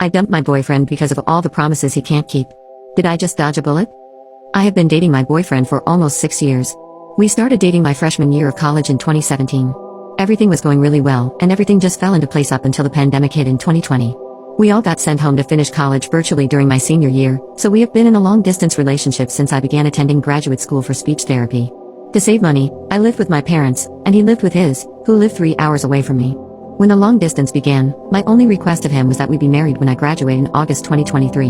I dumped my boyfriend because of all the promises he can't keep. Did I just dodge a bullet? I have been dating my boyfriend for almost 6 years. We started dating my freshman year of college in 2017. Everything was going really well, and everything just fell into place up until the pandemic hit in 2020. We all got sent home to finish college virtually during my senior year, so we have been in a long-distance relationship since I began attending graduate school for speech therapy. To save money, I lived with my parents, and he lived with his, who lived 3 hours away from me. When the long distance began, my only request of him was that we be married when I graduate in August 2023.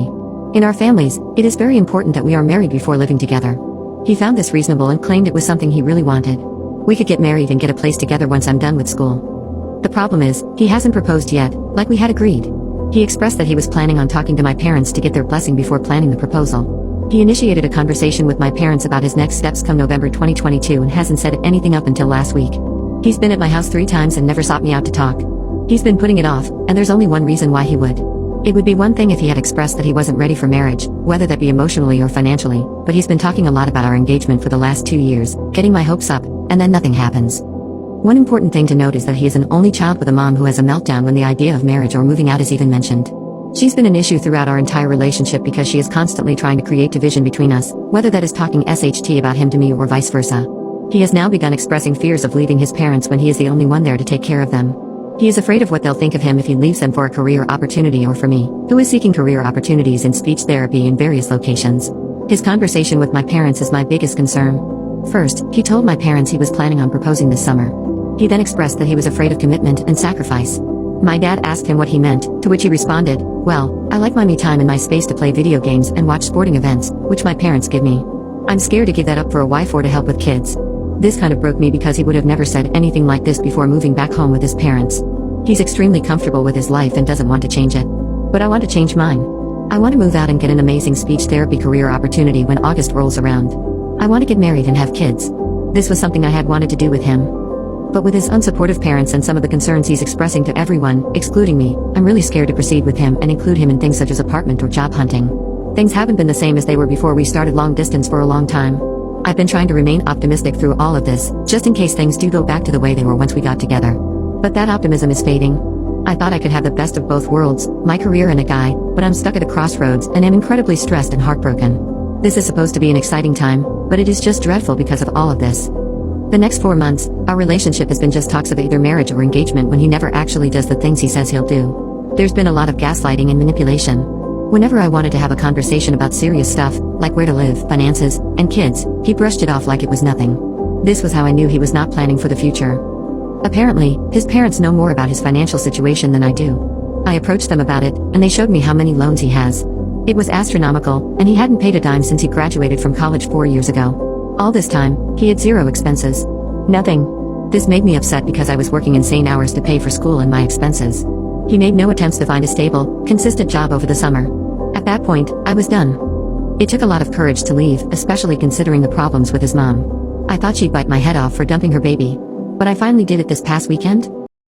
In our families, it is very important that we are married before living together. He found this reasonable and claimed it was something he really wanted. We could get married and get a place together once I'm done with school. The problem is, he hasn't proposed yet, like we had agreed. He expressed that he was planning on talking to my parents to get their blessing before planning the proposal. He initiated a conversation with my parents about his next steps come November 2022 and hasn't said anything up until last week. He's been at my house 3 times and never sought me out to talk. He's been putting it off, and there's only one reason why he would. It would be one thing if he had expressed that he wasn't ready for marriage, whether that be emotionally or financially, but he's been talking a lot about our engagement for the last 2 years, getting my hopes up, and then nothing happens. One important thing to note is that he is an only child with a mom who has a meltdown when the idea of marriage or moving out is even mentioned. She's been an issue throughout our entire relationship because she is constantly trying to create division between us, whether that is talking SHT about him to me or vice versa. He has now begun expressing fears of leaving his parents when he is the only one there to take care of them. He is afraid of what they'll think of him if he leaves them for a career opportunity or for me, who is seeking career opportunities in speech therapy in various locations. His conversation with my parents is my biggest concern. First, he told my parents he was planning on proposing this summer. He then expressed that he was afraid of commitment and sacrifice. My dad asked him what he meant, to which he responded, "Well, I like my me time and my space to play video games and watch sporting events, which my parents give me. I'm scared to give that up for a wife or to help with kids." This kind of broke me because he would have never said anything like this before moving back home with his parents. He's extremely comfortable with his life and doesn't want to change it. But I want to change mine. I want to move out and get an amazing speech therapy career opportunity when August rolls around. I want to get married and have kids. This was something I had wanted to do with him. But with his unsupportive parents and some of the concerns he's expressing to everyone, excluding me, I'm really scared to proceed with him and include him in things such as apartment or job hunting. Things haven't been the same as they were before we started long distance for a long time. I've been trying to remain optimistic through all of this, just in case things do go back to the way they were once we got together. But that optimism is fading. I thought I could have the best of both worlds, my career and a guy, but I'm stuck at a crossroads and am incredibly stressed and heartbroken. This is supposed to be an exciting time, but it is just dreadful because of all of this. The next 4 months, our relationship has been just talks of either marriage or engagement when he never actually does the things he says he'll do. There's been a lot of gaslighting and manipulation. Whenever I wanted to have a conversation about serious stuff, like where to live, finances, and kids, he brushed it off like it was nothing. This was how I knew he was not planning for the future. Apparently, his parents know more about his financial situation than I do. I approached them about it, and they showed me how many loans he has. It was astronomical, and he hadn't paid a dime since he graduated from college 4 years ago. All this time, he had 0 expenses. Nothing. This made me upset because I was working insane hours to pay for school and my expenses. He made no attempts to find a stable, consistent job over the summer. At that point, I was done. It took a lot of courage to leave, especially considering the problems with his mom. I thought she'd bite my head off for dumping her baby. But I finally did it this past weekend.